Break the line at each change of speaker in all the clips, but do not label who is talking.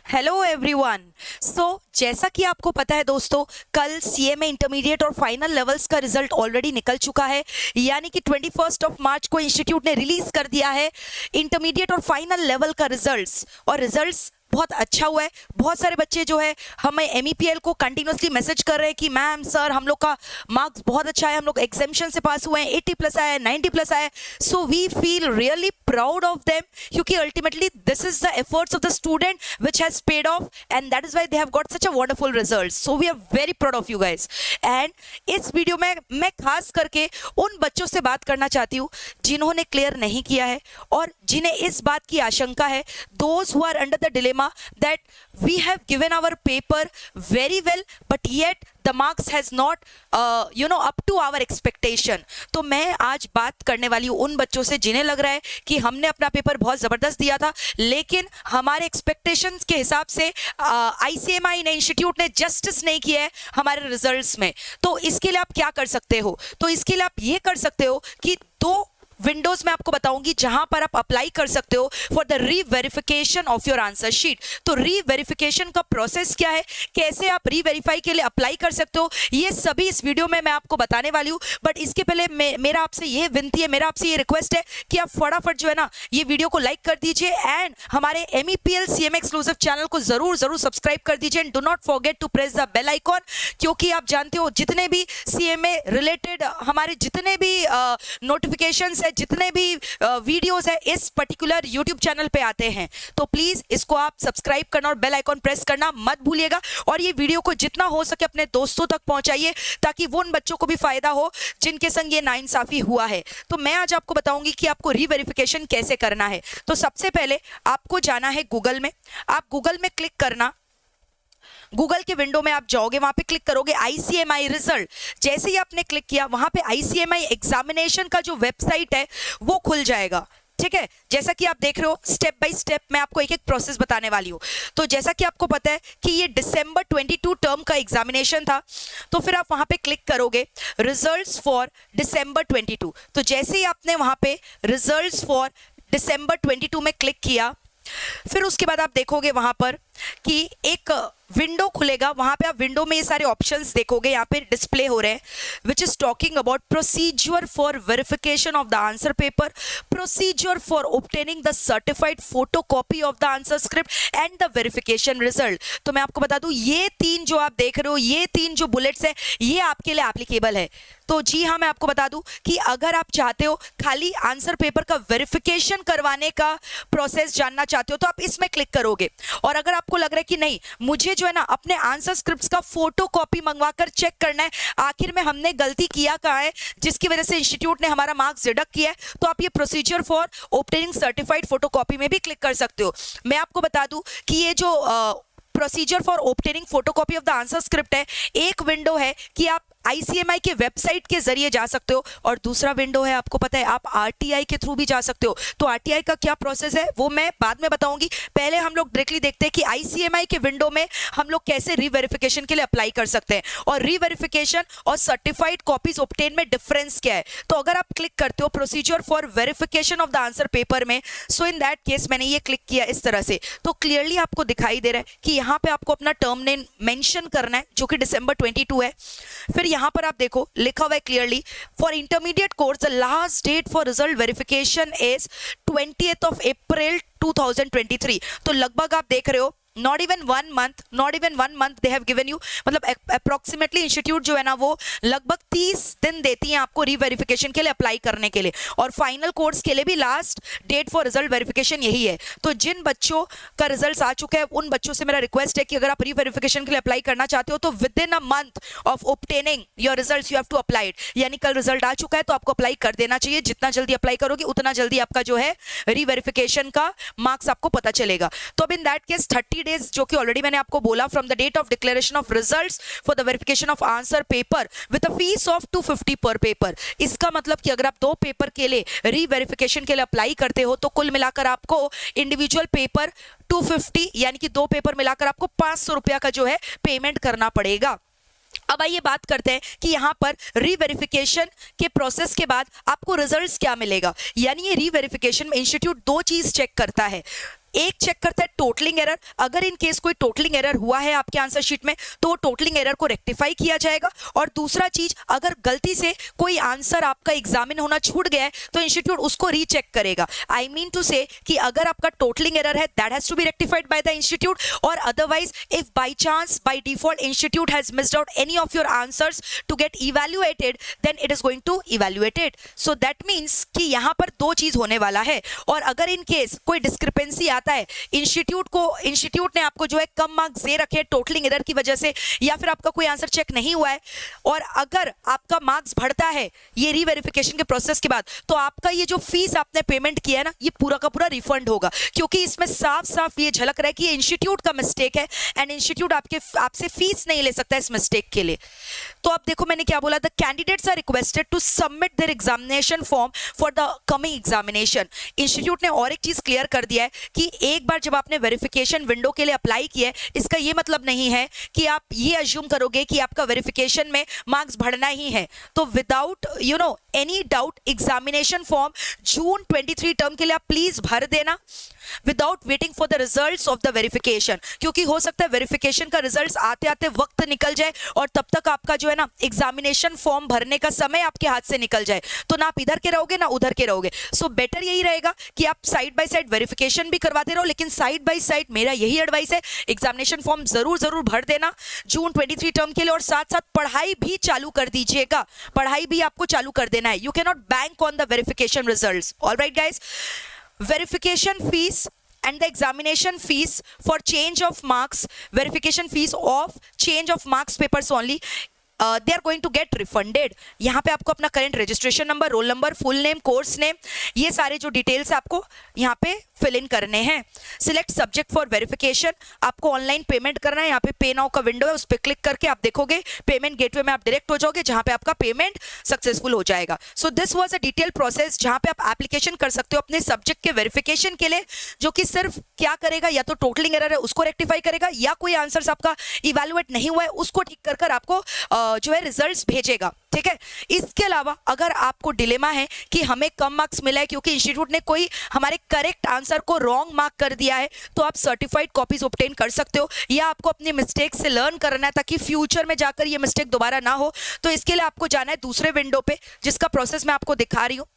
Hello everyone. जैसा कि आपको पता है दोस्तों, कल सीएमए इंटरमीडिएट और फाइनल लेवल्स का रिजल्ट ऑलरेडी निकल चुका है। यानी कि 21 मार्च को इंस्टीट्यूट ने रिलीज कर दिया है इंटरमीडिएट और फाइनल लेवल का रिजल्ट्स, और रिजल्ट्स बहुत अच्छा हुआ है। बहुत सारे बच्चे जो है हमें एमईपीएल को कंटिन्यूसली मैसेज कर रहे हैं कि मैम सर हम लोग का मार्क्स बहुत अच्छा है, हम लोग एग्जामिनेशन से पास हुए हैं, 80+ आया है, 90+ आया है। So we feel really proud of them, क्योंकि ultimately this is the efforts of the student which has paid off and that is why they have got such a wonderful result. So we are very proud of you guys. And इस video में मैं खास करके उन बच्चों से बात करना चाहती हूँ जिन्होंने क्लियर नहीं किया है और जिन्हें इस बात की आशंका है, those who are under the dilemma that we have given our paper very well but yet the marks has not up to our expectation। तो मैं आज बात करने वाली हूँ उन बच्चों से जिन्हें लग रहा है कि हमने अपना पेपर बहुत ज़बरदस्त दिया था लेकिन हमारे एक्सपेक्टेशंस के हिसाब से ICMI ने, इंस्टीट्यूट ने जस्टिस नहीं किया है हमारे रिजल्ट्स में। तो इसके लिए आप क्या कर सकते हो? तो इसके लिए आप ये कर सकते हो कि दो विंडोज में आपको बताऊंगी जहां पर आप अप्लाई कर सकते हो for the reverification of your answer sheet. तो रीवेरिफिकेशन का प्रोसेस क्या है, कैसे आप रीवेरीफाई के लिए अप्लाई कर सकते हो, ये सभी इस वीडियो में मैं आपको बताने वाली हूं। बट इसके पहले मेरा आपसे ये विनती है, मेरा आपसे ये रिक्वेस्ट है कि आप फटाफट जो है ना ये वीडियो को लाइक कर दीजिए एंड हमारे MEPL CMA एक्सक्लूसिव चैनल को जरूर सब्सक्राइब कर दीजिए and do not forget to press the bell icon, क्योंकि आप जानते हो जितने भी CMA रिलेटेड हमारे जितने भी नोटिफिकेशंस जितने भी वीडियोस है इस पर्टिकुलर YouTube चैनल पे आते हैं। तो प्लीज इसको आप सब्सक्राइब करना और बेल आइकॉन प्रेस करना मत भूलिएगा और ये वीडियो को जितना हो सके अपने दोस्तों तक पहुंचाइए ताकि वो उन बच्चों को भी फायदा हो जिनके संग ये नाइंसाफी हुआ है। तो मैं आज आपको बताऊंगी कि आपको रीवेरिफिकेशन कैसे करना है। तो सबसे पहले आपको जाना है गूगल में। आप गूगल में क्लिक करना, गूगल के विंडो में आप जाओगे, वहां पे क्लिक करोगे ICMI रिजल्ट। जैसे ही आपने क्लिक किया वहां पे ICMI एग्जामिनेशन का जो वेबसाइट है वो खुल जाएगा। ठीक है, जैसा कि आप देख रहे हो स्टेप बाय स्टेप मैं आपको एक एक प्रोसेस बताने वाली हूँ। तो जैसा कि आपको पता है कि ये December 22 टर्म का एग्जामिनेशन था, तो फिर आप वहां पे क्लिक करोगे रिजल्ट्स फॉर December 22। तो जैसे ही आपने वहां पे रिजल्ट्स फॉर December 22 में क्लिक किया, फिर उसके बाद आप देखोगे वहां पर कि एक विंडो खुलेगा। वहां पे आप विंडो में ये सारे ऑप्शंस देखोगे, यहाँ पे डिस्प्ले हो रहे हैं, which is talking about procedure for verification of the answer paper, procedure for obtaining the certified photo copy of the answer script and the verification result. तो मैं आपको बता दूं ये तीन जो आप देख रहे हो, ये तीन जो बुलेट्स हैं ये आपके लिए एप्लीकेबल है। तो जी हाँ, मैं आपको बता दूं कि अगर आप चाहते हो खाली आंसर पेपर का वेरिफिकेशन करवाने का प्रोसेस जानना चाहते हो तो आप इसमें क्लिक करोगे। और अगर आपको लग रहा है कि नहीं मुझे जो है ना अपने आंसर स्क्रिप्ट्स का फोटो कॉपी मंगवाकर चेक करना है आखिर में हमने गलती किया कहाँ है जिसकी वजह से इंस्टीट्यूट ने हमारा मार्क्स डिडक्ट किया है, तो आप ये procedure for obtaining certified photo copy में भी क्लिक कर सकते हो। मैं आपको बता दूं कि ये जो procedure for obtaining photocopy of the answer script है, एक विंडो है कि आप ICMI के वेबसाइट के जरिए जा सकते हो और दूसरा विंडो है आपको पता है आप RTI के थ्रू भी जा सकते हो। तो RTI का क्या प्रोसेस है वो मैं बाद में बताऊंगी। पहले हम लोग डायरेक्टली देखते हैं कि ICMI के विंडो में हम लोग कैसे रीवेरिफिकेशन के लिए अप्लाई कर सकते हैं और रीवेरिफिकेशन और सर्टिफाइड कॉपीज ऑब्टेन में डिफरेंस क्या है। तो अगर आप क्लिक करते हो procedure for verification of the answer paper में, सो इन दैट केस मैंने ये क्लिक किया इस तरह से, तो क्लियरली आपको दिखाई दे रहा है कि यहाँ पे आपको अपना टर्म नेम मेंशन करना है जो कि December 22 है। फिर यहाँ पर आप देखो लिखा हुआ है clearly for intermediate course the last date for result verification is 20th of April 2023। तो लगभग आप देख रहे हो not even one month they have given you, मतलब अप्रोक्सीमेटली इंस्टीट्यूट जो है ना वो लगभग 30 दिन देती है आपको रीवेरिफिकेशन के लिए अप्लाई करने के लिए। और फाइनल कोर्स के लिए भी last date for result verification यही है। तो जिन बच्चों का रिजल्ट आ चुका है उन बच्चों से मेरा रिक्वेस्ट है कि अगर आप रीवेरिफिकेशन के लिए अप्लाई करना चाहते हो तो within a month of obtaining your results you have to apply it. यानी कल रिजल्ट आ चुका है तो आपको अप्लाई कर देना चाहिए। जितना जल्दी अप्लाई करोगे उतना जल्दी आपका जो है रीवेरिफिकेशन का मार्क्स आपको पता चलेगा। तो अब इन दैट केस 30 डेज जो कि ऑलरेडी मैंने आपको बोला from the date of declaration of results for the verification of answer paper with a fees of 250 per paper. इसका मतलब कि अगर आप 2 पेपर के लिए रीवेरिफिकेशन के लिए अप्लाई करते हो तो कुल मिलाकर आपको इंडिविजुअल पेपर 250 यानी कि 2 पेपर मिलाकर आपको 500 रुपया का जो है पेमेंट करना पड़ेगा। अब आइए बात करते हैं कि यहाँ पर रीवेरिफिकेशन के प्रोसेस के बाद आपको रिजल्ट्स क्या मिलेगा। यानी ये रीवेरिफिकेशन में इंस्टीट्यूट 2 चीज चेक करता है। एक चेक करता है टोटलिंग एरर, अगर इन केस कोई टोटलिंग एरर हुआ है आपके आंसर शीट में तो टोटलिंग एरर को रेक्टिफाई किया जाएगा। और दूसरा चीज, अगर गलती से कोई आंसर आपका एग्जामिन होना छूट गया है तो इंस्टीट्यूट उसको रीचेक करेगा। आई मीन टू से कि अगर आपका टोटलिंग एरर है that has to be rectified by the institute, और otherwise if by chance by default institute has missed out any of your answers to get evaluated then it is going to evaluate it. So that means कि यहां पर दो चीज होने वाला है। और अगर इन केस कोई डिस्क्रिपेंसी आता है, इंस्टीट्यूट ने आपको जो है कम मार्क्स दे रखे टोटलिंग एरर की वजह से, या फिर आपका कोई आंसर चेक नहीं हुआ है, और अगर आपका मार्क्स बढ़ता है ये रीवेरिफिकेशन के प्रोसेस के बाद, तो आपका ये जो फीस आपने पेमेंट किया है ना, ये पूरा का पूरा रिफंड होगा, क्योंकि इसमें साफ साफ ये झलक रहा है कि ये इंस्टीट्यूट का मिस्टेक है एंड इंस्टीट्यूट आपसे फीस नहीं ले सकता इस मिस्टेक के लिए। तो अब देखो मैंने क्या बोला, the candidates are requested to submit their examination form for the coming examination. Institute ने और एक चीज क्लियर कर दिया है कि एक बार जब आपने वेरिफिकेशन विंडो के लिए अप्लाई किया है, इसका ये मतलब नहीं है कि आप ये अज्यूम करोगे कि आपका वेरिफिकेशन में मार्क्स बढ़ना ही है। तो without any doubt examination form June 23 term के लिए आप प्लीज भर देना without waiting for the results of the verification, क्योंकि हो सकता है वेरिफिकेशन का रिजल्ट्स आते आते वक्त निकल जाए और तब तक आपका जो है ना एग्जामिनेशन फॉर्म भरने का समय आपके हाथ से निकल जाए, तो ना आप इधर के रहोगे ना उधर के रहोगे। सो बेटर यही रहेगा कि आप साइड बाय साइड वेरिफिकेशन भी करवाते रहो, लेकिन साइड बाय साइड मेरा यही एडवाइस है, एग्जामिनेशन फॉर्म जरूर भर देना जून 23 टर्म के लिए, और साथ साथ पढ़ाई भी चालू कर दीजिएगा, पढ़ाई भी आपको चालू कर देना है। You can not bank on the verification results. Alright guys, verification fees and the examination fees for change of marks, verification fees of change of marks papers only, they are going to get refunded। यहाँ पे आपको अपना current registration number, roll number, full name, course name, ये सारे जो details आपको यहाँ पे फिल इन करने हैं। सिलेक्ट सब्जेक्ट फॉर वेरिफिकेशन, आपको ऑनलाइन पेमेंट करना है, यहाँ पे पे नाउ का विंडो है, उस पर क्लिक करके आप देखोगे पेमेंट गेटवे में आप डायरेक्ट हो जाओगे, जहाँ पे आपका पेमेंट सक्सेसफुल हो जाएगा। So this was a detail process जहाँ पे आप एप्लीकेशन कर सकते हो अपने सब्जेक्ट के वेरिफिकेशन के लिए, जो कि सिर्फ क्या करेगा, या तो टोटलिंग एरर है उसको रेक्टिफाई करेगा, या कोई आंसर आपका इवैल्यूएट नहीं हुआ है उसको ठीक कर कर आपको जो है रिजल्ट्स भेजेगा। ठीक है, इसके अलावा अगर आपको डिलेमा है कि हमें कम मार्क्स मिला है क्योंकि इंस्टीट्यूट ने कोई हमारे करेक्ट आंसर को रॉन्ग मार्क कर दिया है, तो आप सर्टिफाइड कॉपीज ऑब्टेन कर सकते हो, या आपको अपनी मिस्टेक से लर्न करना है ताकि फ्यूचर में जाकर ये मिस्टेक दोबारा ना हो, तो इसके लिए आपको जाना है दूसरे विंडो पे, जिसका प्रोसेस मैं आपको दिखा रही हूँ।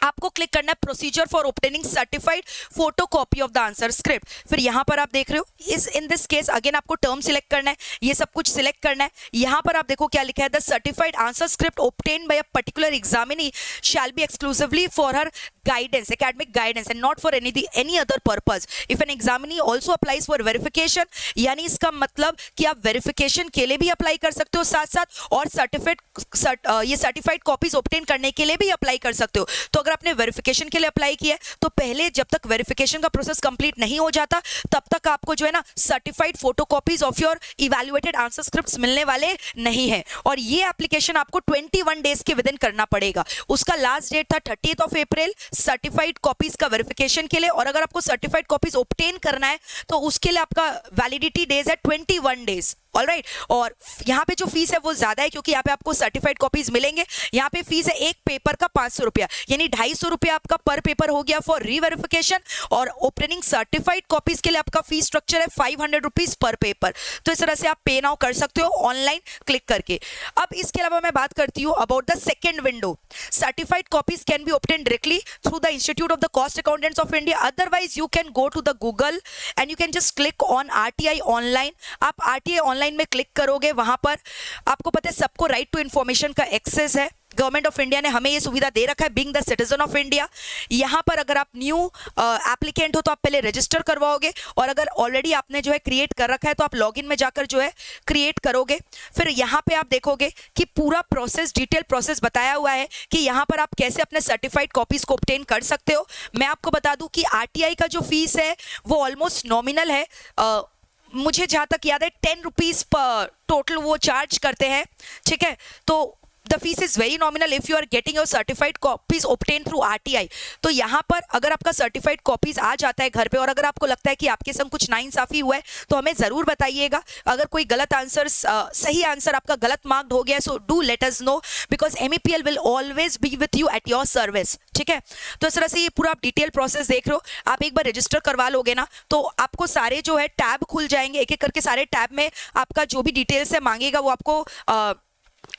आपको क्लिक करना है procedure for obtaining certified photocopy of the answer script. फिर यहाँ पर आप देख रहे हो इन दिस केस अगेन आपको टर्म सिलेक्ट करना है, ये सब कुछ सिलेक्ट करना है। यहाँ पर आप देखो क्या लिखा है, the certified answer script obtain bye a particular examinee shall be exclusively for her guidance, academic guidance and not for any other purpose. If an examinee also applies for verification, यानी इसका मतलब कि आप वेरिफिकेशन के लिए भी apply कर सकते हो साथ साथ, और ये सर्टिफाइड कॉपीज ऑब्टेन करने के लिए भी अप्लाई कर सकते हो। तो अगर आपने वेरिफिकेशन के लिए अप्लाई किया है तो पहले जब तक वेरिफिकेशन का प्रोसेस कंप्लीट नहीं हो जाता तब तक आपको जो है ना certified photocopies of your evaluated answer scripts मिलने वाले नहीं है, और ये एप्लीकेशन आपको 21 डेज के विद इन करना पड़ेगा। उसका लास्ट डेट था 30th of April certified copies का वेरिफिकेशन के लिए, और अगर आपको सर्टिफाइड कॉपीज ऑब्टेन करना है तो उसके लिए आपका वैलिडिटी डेज है 21 डेज। ऑलराइट, और यहाँ पे जो फीस है वो ज्यादा है क्योंकि यहाँ पे आपको सर्टिफाइड कॉपीज मिलेंगे। यहाँ पे फीस है एक पेपर का 500 रुपया, यानी 250 रुपया आपका पर पेपर हो गया फॉर रीवेरिफिकेशन, और ओपनिंग सर्टिफाइड कॉपीज के लिए आपका फीस स्ट्रक्चर है 500 रुपीज पर पेपर। तो इस तरह से आप पे नाउ कर सकते हो ऑनलाइन क्लिक करके। अब इसके अलावा मैं बात करती हूँ about the second window. Certified copies can be obtain directly through the institute of the cost accountants of India, otherwise you can go to the Google and you can just click on RTI online. आप RTI online में click करोगे, वहां पर आपको पता है सबको right to information का एक्सेस है, गवर्नमेंट ऑफ इंडिया ने हमें ये सुविधा दे रखा है being the citizen of India. यहाँ पर अगर आप न्यू एप्लीकेंट हो तो आप पहले रजिस्टर करवाओगे, और अगर ऑलरेडी आपने जो है क्रिएट कर रखा है तो आप लॉगिन में जाकर जो है क्रिएट करोगे। फिर यहाँ पे आप देखोगे कि पूरा प्रोसेस, डिटेल प्रोसेस बताया हुआ है कि यहाँ पर आप कैसे अपने सर्टिफाइड कॉपीज को ऑब्टेन कर सकते हो। मैं आपको बता दूं कि RTI का जो फीस है वो ऑलमोस्ट नॉमिनल है, मुझे जहाँ तक याद है 10 रुपीज पर टोटल वो चार्ज करते हैं। ठीक है, तो the fees is very nominal if you are getting your certified copies obtained through RTI। तो यहाँ पर अगर आपका सर्टिफाइड कॉपीज आ जाता है घर पे और अगर आपको लगता है कि आपके संग कुछ नाइंसाफी हुआ है तो हमें जरूर बताइएगा। अगर कोई गलत आंसर, सही आंसर आपका गलत मार्क्ड हो गया है, so do let us know because MEPL will always be with you at your service. ठीक है, तो इस तरह से ये पूरा आप डिटेल प्रोसेस देख रहे हो। आप एक बार रजिस्टर करवा लोगे ना तो आपको सारे जो है टैब खुल जाएंगे, एक एक करके सारे टैब में आपका जो भी डिटेल्स है मांगेगा वो आपको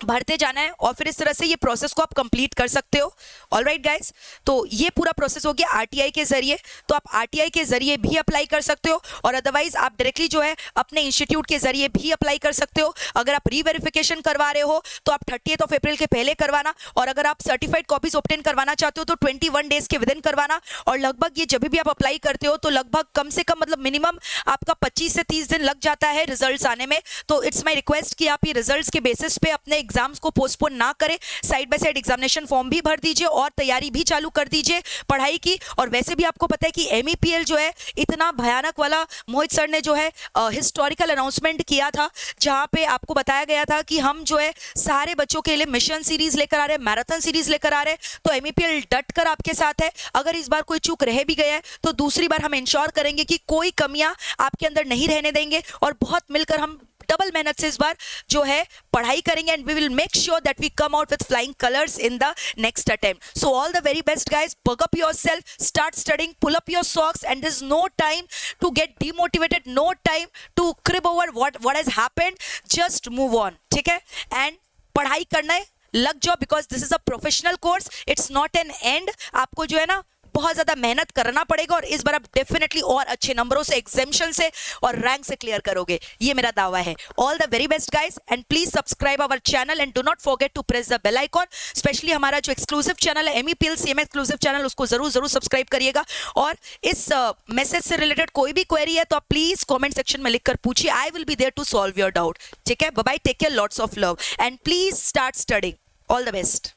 भरते जाना है और फिर इस तरह से ये प्रोसेस को आप कंप्लीट कर सकते हो। ऑलराइट गाइस, तो ये पूरा प्रोसेस हो गया RTI के जरिए। तो आप RTI के जरिए भी अप्लाई कर सकते हो और अदरवाइज आप डायरेक्टली जो है अपने इंस्टीट्यूट के जरिए भी अप्लाई कर सकते हो। अगर आप रीवेरिफिकेशन करवा रहे हो तो आप 30 अप्रैल के पहले करवाना और अगर आप सर्टिफाइड कॉपीज ऑब्टेन करवाना चाहते हो तो 21 डेज के विदिन करवाना। और लगभग ये जब भी आप अप्लाई करते हो तो लगभग कम से कम मतलब मिनिमम आपका 25 से 30 दिन लग जाता है रिजल्ट्स आने में। तो इट्स माय रिक्वेस्ट कि आप ये रिजल्ट्स के बेसिस पे अपने एग्जाम्स को पोस्टपोन ना करें, side by side examination form भी भर दीजिए और तैयारी भी चालू कर दीजिए पढ़ाई की। और वैसे भी आपको पता है कि MEPL जो है इतना भयानक वाला मोहित सर ने जो है हिस्टोरिकल अनाउंसमेंट किया था जहां पे आपको बताया गया था कि हम जो है सारे बच्चों के लिए मिशन सीरीज लेकर आ रहे हैं, मैराथन सीरीज लेकर आ रहे हैं। तो MEPL डट कर आपके साथ है। अगर इस बार कोई चूक रह भी गया है तो दूसरी बार हम इंश्योर करेंगे कि कोई कमियां आपके अंदर नहीं रहने देंगे और बहुत मिलकर हम डबल मेहनत से इस बार जो है पढ़ाई करेंगे and we will make sure that we come out with flying colours in the next attempt. So all the very best guys, buck up yourself, start studying, pull up your socks and there is no time to get demotivated, no time to crib over what has happened, just move on. ठीक है, and पढ़ाई करना है, लग जाओ because this is a professional course, it's not an end. आपको जो है ना बहुत ज्यादा मेहनत करना पड़ेगा और इस बार आप डेफिनेटली और अच्छे नंबरों से, एग्जामिनेशन से और रैंक से क्लियर करोगे, ये मेरा दावा है। All the very best guys and please subscribe our channel and do not forget to press the bell icon. Specially हमारा जो एक्सक्लूसिव चैनल है MEPL CM एक्सक्लूसिव चैनल, उसको जरूर सब्सक्राइब करिएगा। और इस मैसेज से रिलेटेड कोई भी क्वेरी है तो आप प्लीज कॉमेंट सेक्शन में लिखकर पूछिए, I will be there to solve your doubt. ठीक है, bye bye, take care, lots of love and please start studying. All the best.